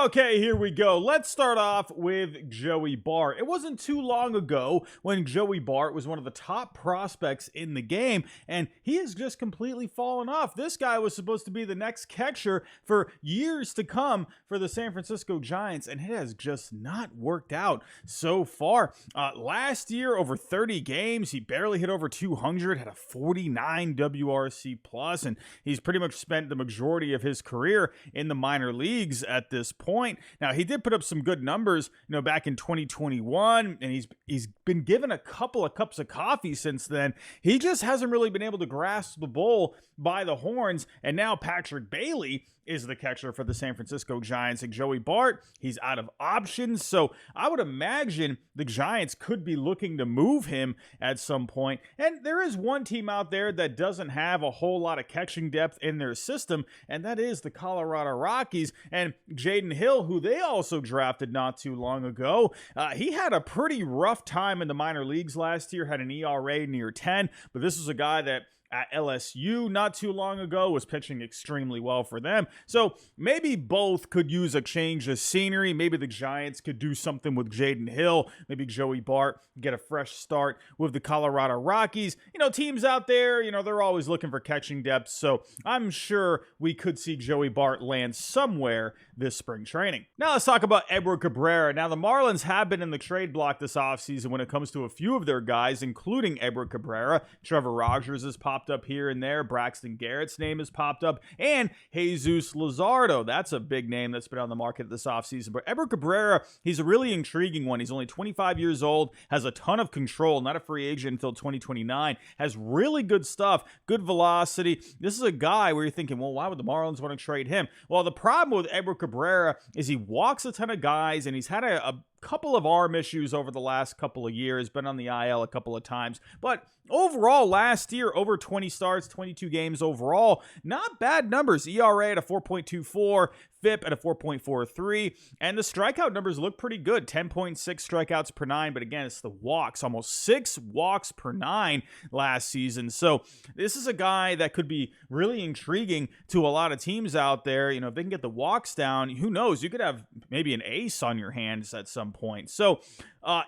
Okay, here we go. Let's start off with Joey Bart. It wasn't too long ago when Joey Bart was one of the top prospects in the game, and he has just completely fallen off. This guy was supposed to be the next catcher for years to come for the San Francisco Giants, and it has just not worked out so far. Last year, over 30 games, he barely hit over 200, had a 49 WRC plus, and he's pretty much spent the majority of his career in the minor leagues at this point. Now, he did put up some good numbers, back in 2021, and he's been given a couple of cups of coffee since then. He just hasn't really been able to grasp the bull by the horns, and now Patrick Bailey is the catcher for the San Francisco Giants. And Joey Bart, he's out of options, so I would imagine the Giants could be looking to move him at some point. And there is one team out there that doesn't have a whole lot of catching depth in their system, and that is the Colorado Rockies. And Jaden Hill, who they also drafted not too long ago, he had a pretty rough time in the minor leagues last year, had an ERA near 10, but this was a guy that at LSU not too long ago was pitching extremely well for them. So maybe both could use a change of scenery. Maybe the Giants could do something with Jaden Hill. Maybe Joey Bart get a fresh start with the Colorado Rockies. Teams out there, they're always looking for catching depth. So I'm sure we could see Joey Bart land somewhere this spring training. Now let's talk about Edward Cabrera. Now the Marlins have been in the trade block this offseason when it comes to a few of their guys, including Edward Cabrera. Trevor Rogers has popped up here and there. Braxton Garrett's name has popped up, and Jesus Luzardo. That's a big name that's been on the market this offseason. But Edward Cabrera, he's a really intriguing one. He's only 25 years old, has a ton of control, not a free agent until 2029, has really good stuff, good velocity. This is a guy where you're thinking, well, why would the Marlins want to trade him? Well, the problem with Edward Cabrera is he walks a ton of guys, and he's had a couple of arm issues over the last couple of years, been on the IL a couple of times. But overall, last year, over 20 starts, 22 games overall, not bad numbers. ERA at a 4.24, FIP at a 4.43, and the strikeout numbers look pretty good. 10.6 strikeouts per nine, but again, it's the walks, almost 6 walks per nine last season. So this is a guy that could be really intriguing to a lot of teams out there. If they can get the walks down, who knows? You could have maybe an ace on your hands at some point. So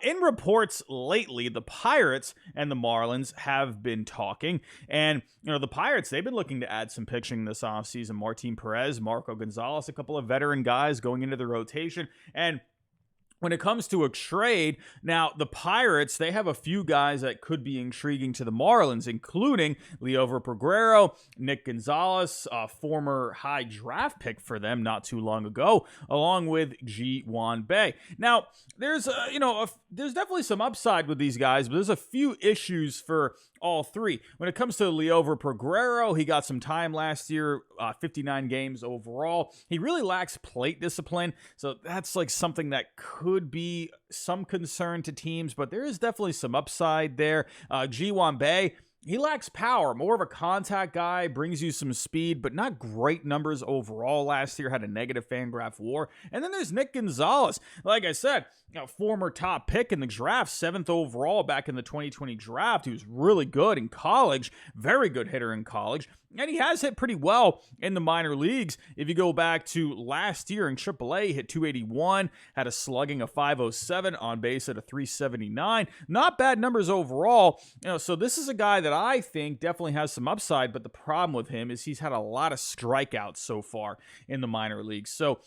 in reports lately, the Pirates and the Marlins have been talking, and the Pirates, they've been looking to add some pitching this offseason. Martin Perez, Marco Gonzalez, a couple of veteran guys going into the rotation. And when it comes to a trade, now the Pirates, they have a few guys that could be intriguing to the Marlins, including Liover Peguero, Nick Gonzalez, a former high draft pick for them not too long ago, along with Ji-Hwan Bae. Now, there's there's definitely some upside with these guys, but there's a few issues for all three. When it comes to Liover Peguero, he got some time last year, 59 games overall. He really lacks plate discipline, so that's like something that could be some concern to teams, but there is definitely some upside there. Ji-Hwan Bae, he lacks power, more of a contact guy, brings you some speed, but not great numbers overall last year, had a negative Fangraph WAR. And then there's Nick Gonzalez. Like I said, former top pick in the draft, 7th overall back in the 2020 draft. He was really good in college, very good hitter in college. And he has hit pretty well in the minor leagues. If you go back to last year in AAA, he hit 281, had a slugging of 507, on base at a 379. Not bad numbers overall. So this is a guy that I think definitely has some upside, but the problem with him is he's had a lot of strikeouts so far in the minor leagues. So,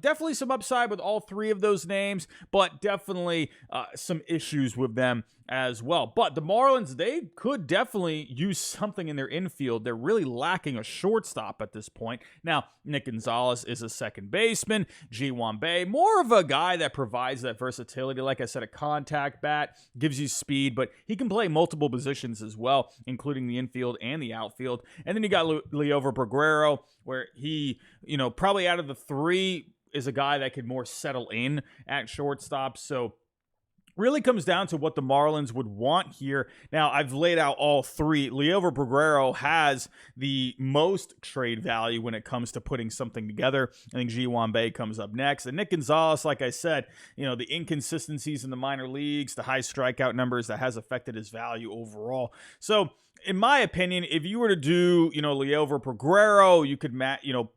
definitely some upside with all three of those names, but definitely some issues with them as well. But the Marlins, they could definitely use something in their infield. They're really lacking a shortstop at this point. Now, Nick Gonzalez is a second baseman. Ji-Hwan Bae, more of a guy that provides that versatility. Like I said, a contact bat, gives you speed, but he can play multiple positions as well, including the infield and the outfield. And then you got Liover Peguero, where he, probably out of the three is a guy that could more settle in at shortstop. So really comes down to what the Marlins would want here. Now, I've laid out all three. Liover Peguero has the most trade value when it comes to putting something together. I think Ji-Hwan Bae comes up next. And Nick Gonzalez, like I said, the inconsistencies in the minor leagues, the high strikeout numbers, that has affected his value overall. So in my opinion, if you were to do, Liover Peguero, you could,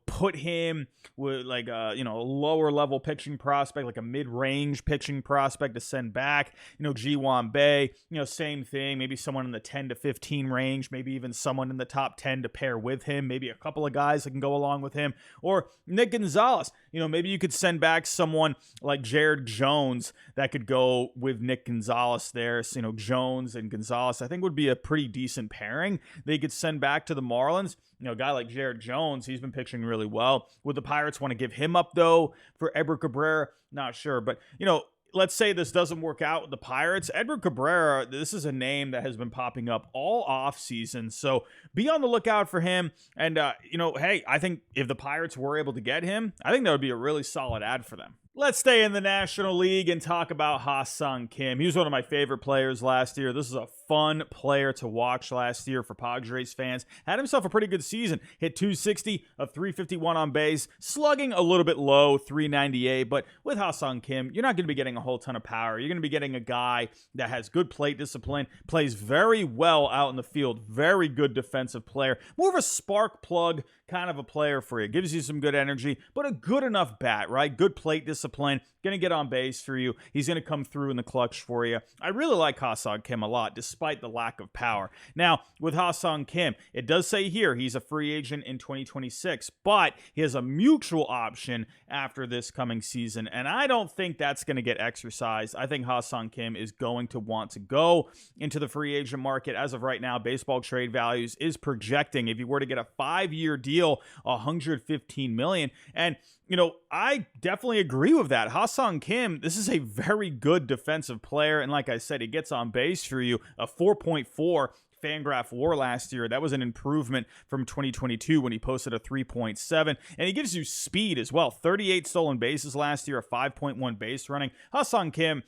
put him with like a, a lower level pitching prospect, like a mid-range pitching prospect to send back. Ji-Wan Bae, same thing. Maybe someone in the 10 to 15 range, maybe even someone in the top 10 to pair with him. Maybe a couple of guys that can go along with him. Or Nick Gonzalez. Maybe you could send back someone like Jared Jones that could go with Nick Gonzalez there. So, Jones and Gonzalez, I think would be a pretty decent pairing they could send back to the Marlins. A guy like Jared Jones, he's been pitching really well. Would the Pirates want to give him up, though, for Edward Cabrera? Not sure. But, let's say this doesn't work out with the Pirates. Edward Cabrera, this is a name that has been popping up all offseason. So be on the lookout for him. And, hey, I think if the Pirates were able to get him, I think that would be a really solid ad for them. Let's stay in the National League and talk about Ha-Seong Kim. He was one of my favorite players last year. This is a fun player to watch last year for Padres fans. Had himself a pretty good season. Hit 260, a 351 on base, slugging a little bit low, 398. But with Ha-Seong Kim, you're not going to be getting a whole ton of power. You're going to be getting a guy that has good plate discipline, plays very well out in the field, very good defensive player, more of a spark plug kind of a player for you. Gives you some good energy, but a good enough bat, right? Good plate discipline, going to get on base for you. He's going to come through in the clutch for you. I really like Ha-Seong Kim a lot, despite the lack of power. Now, with Ha-Seong Kim, it does say here he's a free agent in 2026, but he has a mutual option after this coming season, and I don't think that's going to get exercised. I think Ha-Seong Kim is going to want to go into the free agent market. As of right now, Baseball Trade Values is projecting, if you were to get a 5-year deal, $115 million. And I definitely agree with that. Ha-Seong Kim, this is a very good defensive player. And like I said, he gets on base for you, a 4.4 Fangraph WAR last year. That was an improvement from 2022 when he posted a 3.7. And he gives you speed as well. 38 stolen bases last year, a 5.1 base running. Ha-Seong Kim,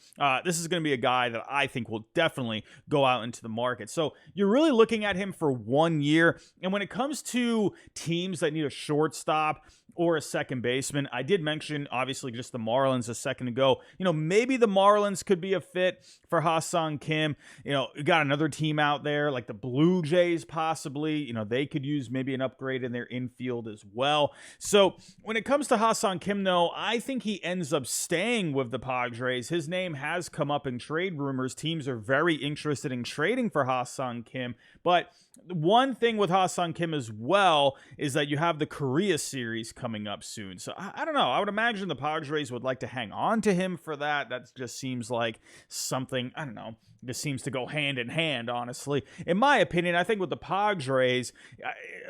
this is going to be a guy that I think will definitely go out into the market. So you're really looking at him for 1 year. And when it comes to teams that need a shortstop or a second baseman, I did mention, obviously, just the Marlins a second ago. Maybe the Marlins could be a fit for Ha-Seong Kim. You got another team out there, like the Blue Jays, possibly. They could use maybe an upgrade in their infield as well. So when it comes to Ha-Seong Kim, though, I think he ends up staying with the Padres. His name has come up in trade rumors. Teams are very interested in trading for Ha-Seong Kim. But one thing with Ha-Seong Kim as well is that you have the Korea series coming up soon. So I don't know. I would imagine the Padres would like to hang on to him for that. That just seems like something, I don't know, just seems to go hand in hand, honestly. In my opinion, I think with the Padres,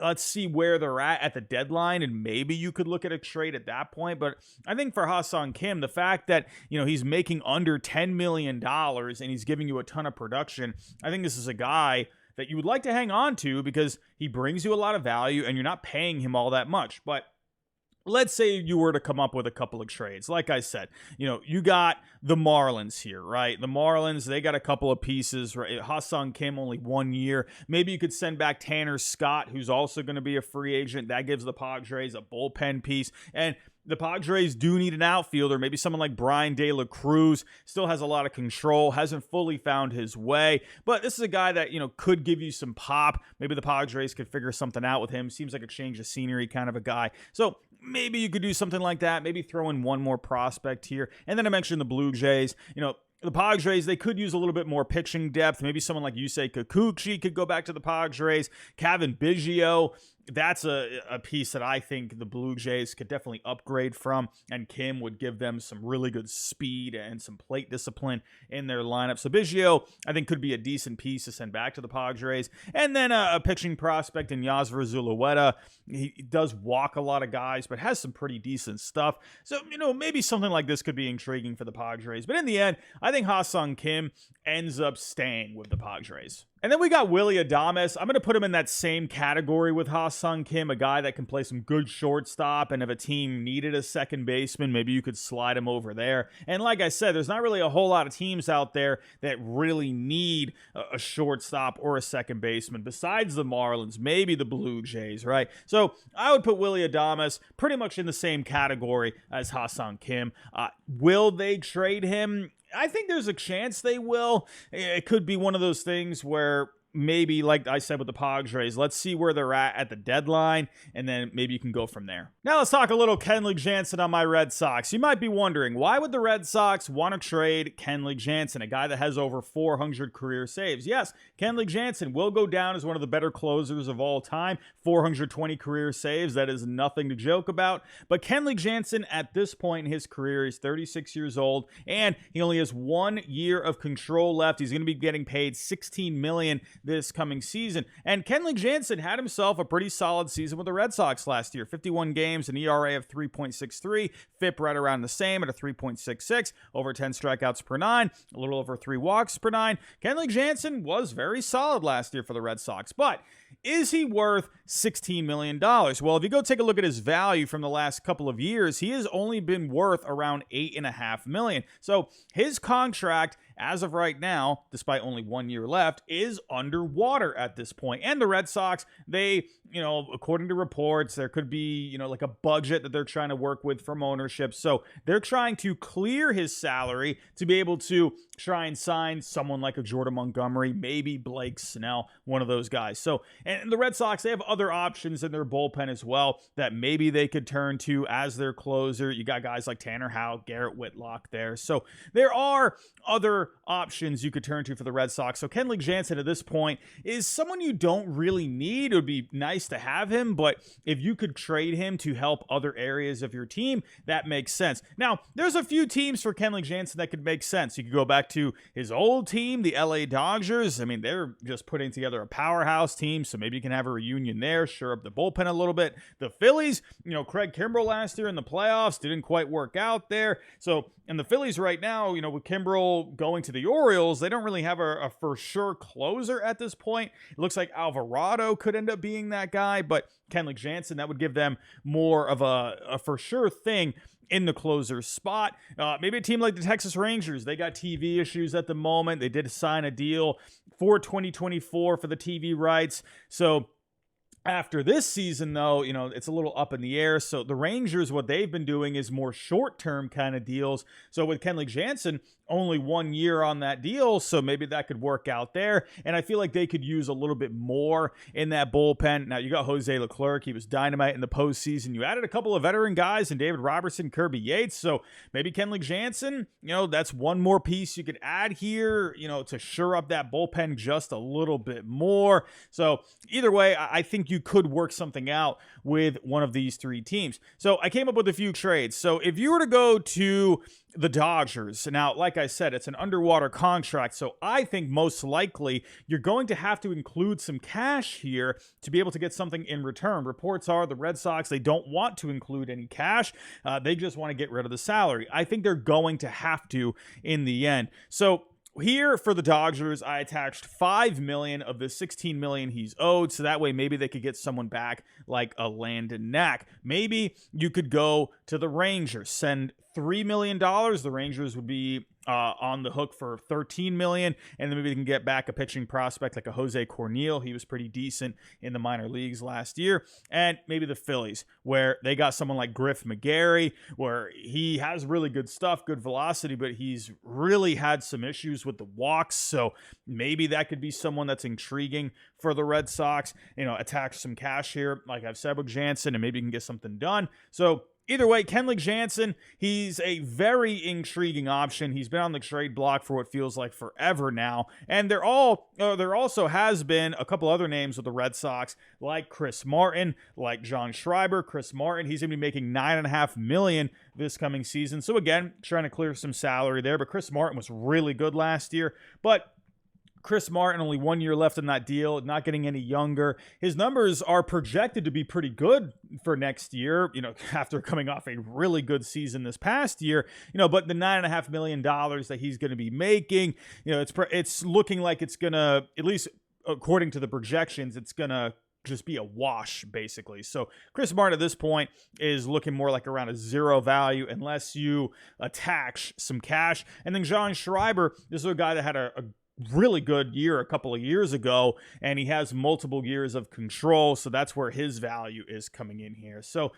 let's see where they're at the deadline, and maybe you could look at a trade at that point. But I think for Ha-Seong Kim, the fact that, he's making under $10 million and he's giving you a ton of production, I think this is a guy that you would like to hang on to because he brings you a lot of value and you're not paying him all that much. But let's say you were to come up with a couple of trades. Like I said, you got the Marlins here, right? The Marlins, they got a couple of pieces, right? Ha-Seong Kim, only 1 year. Maybe you could send back Tanner Scott, who's also going to be a free agent. That gives the Padres a bullpen piece. And the Padres do need an outfielder. Maybe someone like Brian De La Cruz still has a lot of control, hasn't fully found his way. But this is a guy that, could give you some pop. Maybe the Padres could figure something out with him. Seems like a change of scenery kind of a guy. So maybe you could do something like that. Maybe throw in one more prospect here. And then I mentioned the Blue Jays. The Padres, they could use a little bit more pitching depth. Maybe someone like Yusei Kikuchi could go back to the Padres. Kevin Biggio, that's a piece that I think the Blue Jays could definitely upgrade from, and Kim would give them some really good speed and some plate discipline in their lineup. So Biggio, I think, could be a decent piece to send back to the Padres. And then a pitching prospect in Yasver Zulueta. He does walk a lot of guys, but has some pretty decent stuff. So, maybe something like this could be intriguing for the Padres. But in the end, I think Ha-Seong Kim ends up staying with the Padres. And then we got Willie Adames. I'm going to put him in that same category with Ha-Seong Kim, a guy that can play some good shortstop. And if a team needed a second baseman, maybe you could slide him over there. And like I said, there's not really a whole lot of teams out there that really need a shortstop or a second baseman besides the Marlins, maybe the Blue Jays, right? So I would put Willie Adames pretty much in the same category as Ha-Seong Kim. Will they trade him? I think there's a chance they will. It could be one of those things where maybe, like I said with the Padres, let's see where they're at the deadline, and then maybe you can go from there. Now let's talk a little Kenley Jansen on my Red Sox. You might be wondering, why would the Red Sox want to trade Kenley Jansen, a guy that has over 400 career saves? Yes, Kenley Jansen will go down as one of the better closers of all time. 420 career saves, that is nothing to joke about. But Kenley Jansen, at this point in his career, he's 36 years old, and he only has 1 year of control left. He's going to be getting paid $16 million this coming season. And Kenley Jansen had himself a pretty solid season with the Red Sox last year. 51 games, an ERA of 3.63, FIP right around the same at a 3.66, over 10 strikeouts per 9, a little over 3 walks per 9. Kenley Jansen was very solid last year for the Red Sox, but is he worth $16 million? Well, if you go take a look at his value from the last couple of years, he has only been worth around $8.5 million. So his contract, as of right now, despite only 1 year left, is underwater at this point. And the Red Sox, they, according to reports, there could be, like a budget that they're trying to work with from ownership. So they're trying to clear his salary to be able to try and sign someone like a Jordan Montgomery, maybe Blake Snell, one of those guys. So, and the Red Sox, they have other options in their bullpen as well that maybe they could turn to as their closer. You got guys like Tanner Houck, Garrett Whitlock there. So there are other options you could turn to for the Red Sox. So Kenley Jansen at this point is someone you don't really need. It would be nice to have him, but if you could trade him to help other areas of your team, that makes sense. Now, there's a few teams for Kenley Jansen that could make sense. You could go back to his old team, the LA Dodgers. I mean, they're just putting together a powerhouse team, so maybe you can have a reunion there, shore up the bullpen a little bit. The Phillies, Craig Kimbrell last year in the playoffs didn't quite work out there. So, and the Phillies right now, with Kimbrell going to the Orioles, they don't really have a for sure closer at this point. It looks like Alvarado could end up being that guy, but Kenley Jansen, that would give them more of a for sure thing in the closer spot. Maybe a team like the Texas Rangers, they got TV issues at the moment. They did sign a deal for 2024 for the TV rights. So after this season, though, it's a little up in the air. So the Rangers, what they've been doing is more short-term kind of deals. So with Kenley Jansen, only 1 year on that deal, so maybe that could work out there. And I feel like they could use a little bit more in that bullpen. Now, you got Jose Leclerc. He was dynamite in the postseason. You added a couple of veteran guys in David Robertson, Kirby Yates. So maybe Kenley Jansen, that's one more piece you could add here, to shore up that bullpen just a little bit more. So either way, I think you could work something out with one of these three teams. So I came up with a few trades. So if you were to go to the Dodgers, now, like I said, it's an underwater contract, so I think most likely you're going to have to include some cash here to be able to get something in return. Reports are the Red Sox, they don't want to include any cash. They just want to get rid of the salary. I think they're going to have to in the end. So here for the Dodgers, I attached $5 million of the $16 million he's owed, so that way maybe they could get someone back like a Landon Knack. Maybe you could go to the Rangers, send $3 million. The Rangers would be on the hook for $13 million, and then maybe they can get back a pitching prospect like a Jose Cornel. He was pretty decent in the minor leagues last year. And maybe the Phillies, where they got someone like Griff McGarry, where he has really good stuff, good velocity, but he's really had some issues with the walks. So maybe that could be someone that's intriguing for the Red Sox. Attach some cash here, like I've said with Jansen, and maybe you can get something done. So either way, Kenley Jansen, he's a very intriguing option. He's been on the trade block for what feels like forever now. And there also has been a couple other names with the Red Sox, like Chris Martin, like John Schreiber. Chris Martin, he's going to be making $9.5 million this coming season. So again, trying to clear some salary there. But Chris Martin was really good last year. But Chris Martin, only 1 year left in that deal, not getting any younger. His numbers are projected to be pretty good for next year, after coming off a really good season this past year, but the $9.5 million that he's going to be making, it's looking like it's going to, at least according to the projections, it's going to just be a wash, basically. So Chris Martin at this point is looking more like around a zero value unless you attach some cash. And then John Schreiber, this is a guy that had a really good year a couple of years ago, and he has multiple years of control, so that's where his value is coming in here. So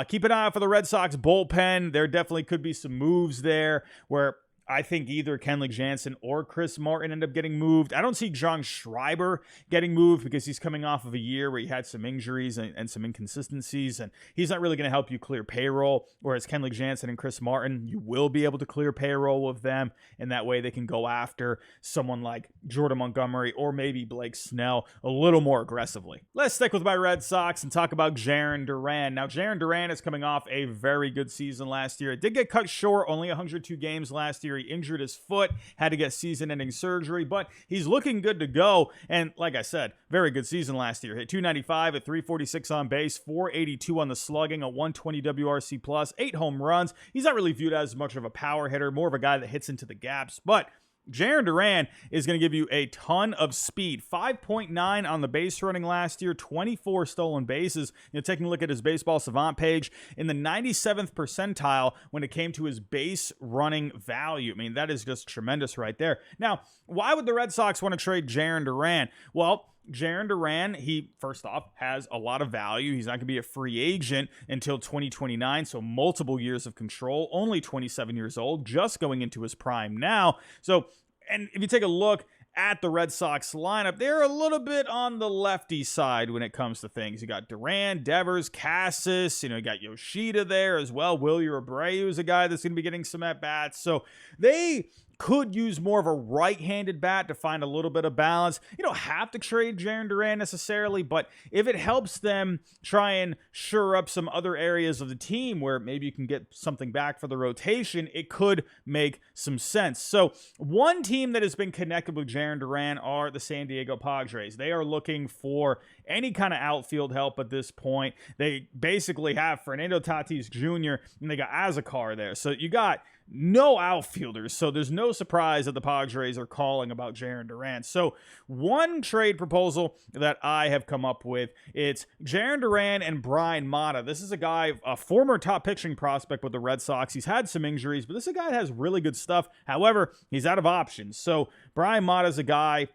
keep an eye out for the Red Sox bullpen. There definitely could be some moves there where I think either Kenley Jansen or Chris Martin end up getting moved. I don't see John Schreiber getting moved because he's coming off of a year where he had some injuries and some inconsistencies, and he's not really going to help you clear payroll. Whereas Kenley Jansen and Chris Martin, you will be able to clear payroll with them, and that way they can go after someone like Jordan Montgomery or maybe Blake Snell a little more aggressively. Let's stick with my Red Sox and talk about Jarren Duran. Now, Jarren Duran is coming off a very good season last year. It did get cut short, only 102 games last year. He injured his foot, had to get season-ending surgery, but he's looking good to go. And like I said, very good season last year. Hit 295 at 346 on base, 482 on the slugging, a 120 WRC plus, 8 home runs. He's not really viewed as much of a power hitter, more of a guy that hits into the gaps, but Jiren Duran is going to give you a ton of speed. 5.9 on the base running last year, 24 stolen bases. Taking a look at his baseball savant page, in the 97th percentile when it came to his base running value. I mean, that is just tremendous right there. Now, why would the Red Sox want to trade Jiren Duran? Well, Jarren Duran, he, first off, has a lot of value. He's not going to be a free agent until 2029, so multiple years of control, only 27 years old, just going into his prime now. So, and if you take a look at the Red Sox lineup, they're a little bit on the lefty side when it comes to things. You got Duran, Devers, Cassis, you got Yoshida there as well. Willie Abreu is a guy that's going to be getting some at-bats. So they could use more of a right-handed bat to find a little bit of balance. You don't have to trade Jarren Duran necessarily, but if it helps them try and shore up some other areas of the team where maybe you can get something back for the rotation, it could make some sense. So one team that has been connected with Jarren Duran are the San Diego Padres. They are looking for any kind of outfield help at this point. They basically have Fernando Tatis Jr. and they got Azakar there. So you got no outfielders, so there's no surprise that the Padres are calling about Jarren Duran. So one trade proposal that I have come up with, it's Jarren Duran and Brian Mata. This is a guy, a former top pitching prospect with the Red Sox. He's had some injuries, but this is a guy that has really good stuff. However, he's out of options. So Brian Mata is a guy,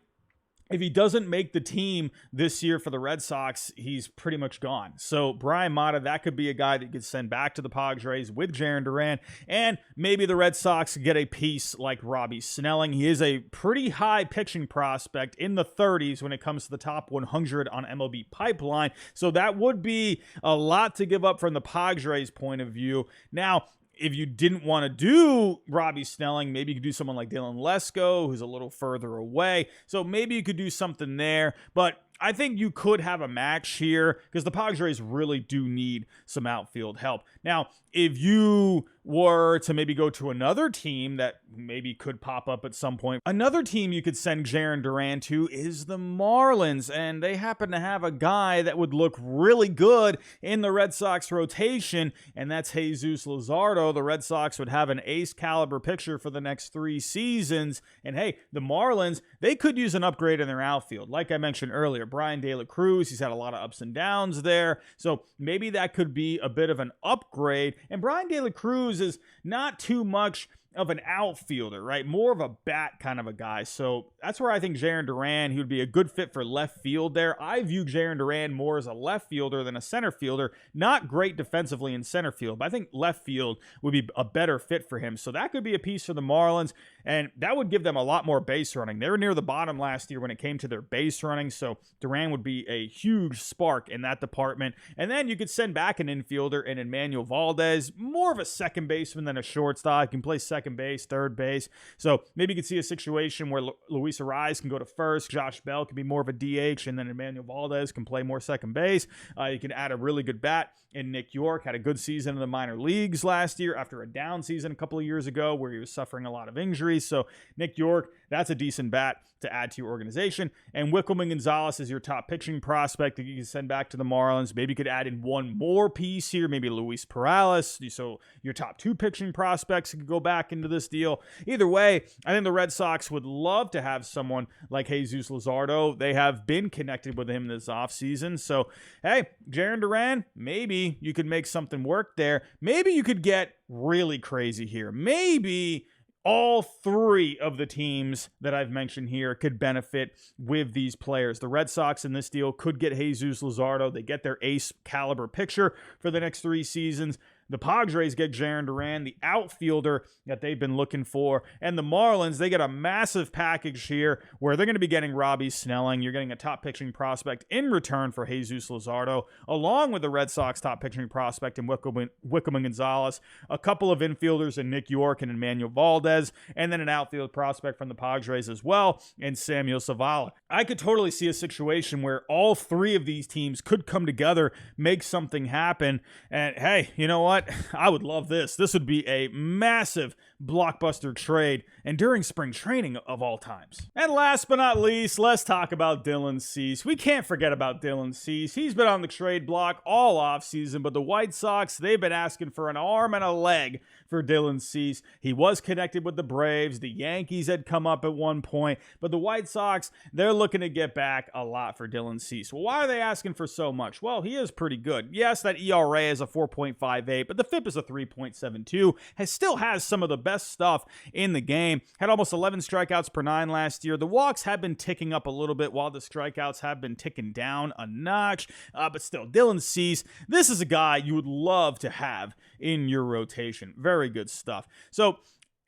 if he doesn't make the team this year for the Red Sox, he's pretty much gone. So Brian Mata, that could be a guy that you could send back to the Padres with Jarren Duran, and maybe the Red Sox get a piece like Robbie Snelling. He is a pretty high pitching prospect in the 30s when it comes to the top 100 on MLB Pipeline. So that would be a lot to give up from the Padres' point of view. Now, if you didn't want to do Robbie Snelling, maybe you could do someone like Dylan Lesko, who's a little further away. So maybe you could do something there. But I think you could have a match here because the Padres really do need some outfield help. Now, if you were to maybe go to another team that maybe could pop up at some point, another team you could send Jarren Duran to is the Marlins, and they happen to have a guy that would look really good in the Red Sox rotation, and that's Jesus Luzardo. The Red Sox would have an ace caliber pitcher for the next 3 seasons, and hey, the Marlins, they could use an upgrade in their outfield. Like I mentioned earlier, Brian De La Cruz, he's had a lot of ups and downs there, so maybe that could be a bit of an upgrade. And Brian De La Cruz is not too much of an outfielder, right? More of a bat kind of a guy. So that's where I think Jarren Duran, he would be a good fit for left field there. I view Jarren Duran more as a left fielder than a center fielder. Not great defensively in center field, but I think left field would be a better fit for him. So that could be a piece for the Marlins, and that would give them a lot more base running. They were near the bottom last year when it came to their base running, so Duran would be a huge spark in that department. And then you could send back an infielder in Emmanuel Valdez, more of a second baseman than a shortstop. He can play second base, third base. So maybe you could see a situation where Luis Ariz can go to first, Josh Bell can be more of a DH, and then Emmanuel Valdez can play more second base. You can add a really good bat in Nick York. Had a good season in the minor leagues last year after a down season a couple of years ago where he was suffering a lot of injuries. So Nick York, that's a decent bat to add to your organization. And Wickelman Gonzalez is your top pitching prospect that you can send back to the Marlins. Maybe you could add in one more piece here, maybe Luis Perales. So your top 2 pitching prospects could go back into this deal. Either way, I think the Red Sox would love to have someone like Jesus Luzardo. They have been connected with him this offseason. So, hey, Jarren Duran, maybe you could make something work there. Maybe you could get really crazy here. Maybe all 3 of the teams that I've mentioned here could benefit with these players. The Red Sox in this deal could get Jesus Luzardo. They get their ace caliber pitcher for the next 3 seasons. The Padres get Jarren Duran, the outfielder that they've been looking for. And the Marlins, they get a massive package here where they're going to be getting Robbie Snelling. You're getting a top pitching prospect in return for Jesus Luzardo, along with the Red Sox top pitching prospect in Wickham and Gonzalez, a couple of infielders in Nick York and Emmanuel Valdez, and then an outfield prospect from the Padres as well, and Samuel Zavala. I could totally see a situation where all three of these teams could come together, make something happen, and hey, you know what? I would love this. This would be a massive blockbuster trade, and during spring training of all times. And last but not least, let's talk about Dylan Cease. We can't forget about Dylan Cease. He's been on the trade block all offseason, but the White Sox, they've been asking for an arm and a leg for Dylan Cease. He was connected with the Braves. The Yankees had come up at one point, but the White Sox, they're looking to get back a lot for Dylan Cease. Well, why are they asking for so much? Well, he is pretty good. Yes, that ERA is a 4.58, but the FIP is a 3.72. Still has some of the best stuff in the game. Had almost 11 strikeouts per 9 last year. The walks have been ticking up a little bit while the strikeouts have been ticking down a notch. But still, Dylan Cease, this is a guy you would love to have in your rotation. Very good stuff. So,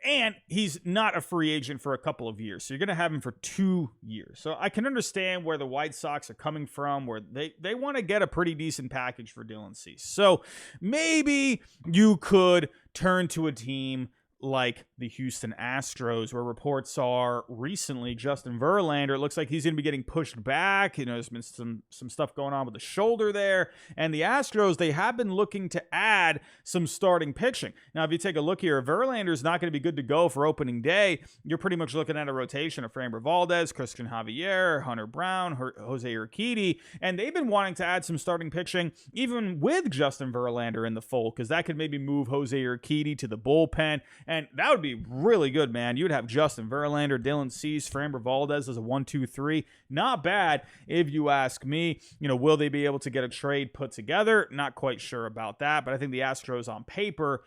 and he's not a free agent for a couple of years. So you're going to have him for 2 years. So I can understand where the White Sox are coming from, where they want to get a pretty decent package for Dylan Cease. So maybe you could turn to a team like the Houston Astros, where reports are recently Justin Verlander, it looks like he's going to be getting pushed back. You know, there's been some stuff going on with the shoulder there. And the Astros, they have been looking to add some starting pitching. Now, if you take a look here, Verlander is not going to be good to go for opening day. You're pretty much looking at a rotation of Framber Valdez, Christian Javier, Hunter Brown, Jose Urquidy, and they've been wanting to add some starting pitching even with Justin Verlander in the fold, because that could maybe move Jose Urquidy to the bullpen. And that would be really good, man. You would have Justin Verlander, Dylan Cease, Framber Valdez as a 1-2-3. Not bad, if you ask me. You know, will they be able to get a trade put together? Not quite sure about that, but I think the Astros on paper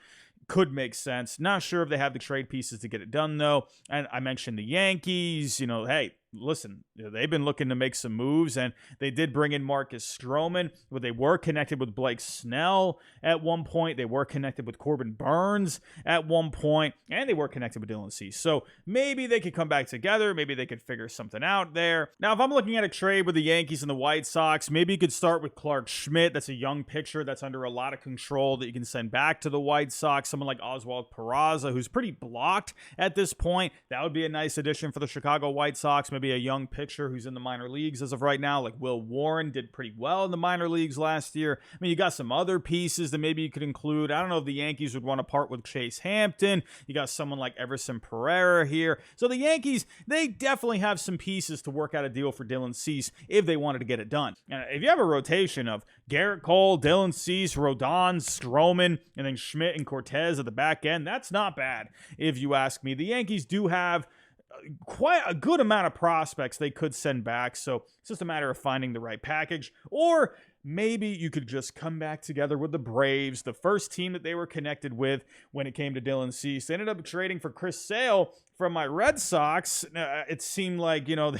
could make sense. Not sure if they have the trade pieces to get it done, though. And I mentioned the Yankees. You know, hey, listen, they've been looking to make some moves, and they did bring in Marcus Stroman, but they were connected with Blake Snell at one point. They were connected with Corbin Burns at one point, and they were connected with Dylan Cease. So maybe they could come back together. Maybe they could figure something out there. Now, if I'm looking at a trade with the Yankees and the White Sox, maybe you could start with Clark Schmidt. That's a young pitcher that's under a lot of control that you can send back to the White Sox. Someone like Oswald Peraza, who's pretty blocked at this point. That would be a nice addition for the Chicago White Sox. Maybe a young pitcher who's in the minor leagues as of right now, like Will Warren, did pretty well in the minor leagues last year. I mean, you got some other pieces that maybe you could include. I don't know if the Yankees would want to part with Chase Hampton. You got someone like Everson Pereira here. So the Yankees, they definitely have some pieces to work out a deal for Dylan Cease if they wanted to get it done. And if you have a rotation of Garrett Cole, Dylan Cease, Rodon, Stroman, and then Schmidt and Cortez at the back end, that's not bad if you ask me. The Yankees do have quite a good amount of prospects they could send back, so it's just a matter of finding the right package. Or maybe you could just come back together with the Braves, the first team that they were connected with when it came to Dylan Cease. They ended up trading for Chris Sale from my Red Sox. It seemed like, you know,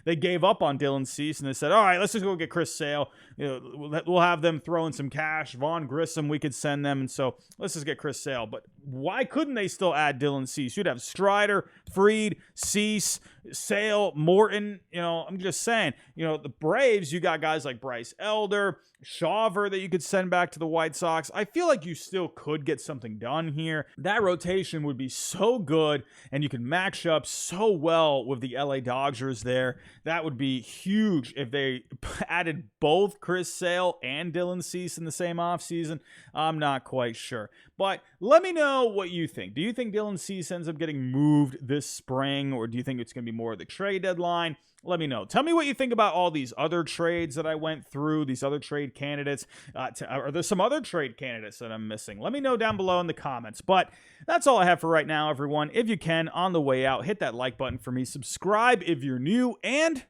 they gave up on Dylan Cease, and they said, all right, let's just go get Chris Sale. You know, we'll have them throw in some cash. Vaughn Grissom, we could send them, and so let's just get Chris Sale. But why couldn't they still add Dylan Cease? You'd have Strider, Fried, Cease, Sale, Morton. You know, I'm just saying, you know, the Braves, you got guys like Bryce Elder, Shawver that you could send back to the White Sox. I feel like you still could get something done here. That rotation would be so good, and you can match up so well with the LA Dodgers there. That would be huge if they added both Chris Sale and Dylan Cease in the same offseason. I'm not quite sure. But let me know what you think. Do you think Dylan Cease ends up getting moved this spring, or do you think it's going to be more of the trade deadline? Let me know. Tell me what you think about all these other trades that I went through, these other trade candidates. Are there some other trade candidates that I'm missing? Let me know down below in the comments. But that's all I have for right now, everyone. If you can, on the way out, hit that like button for me. Subscribe if you're new, and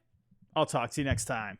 I'll talk to you next time.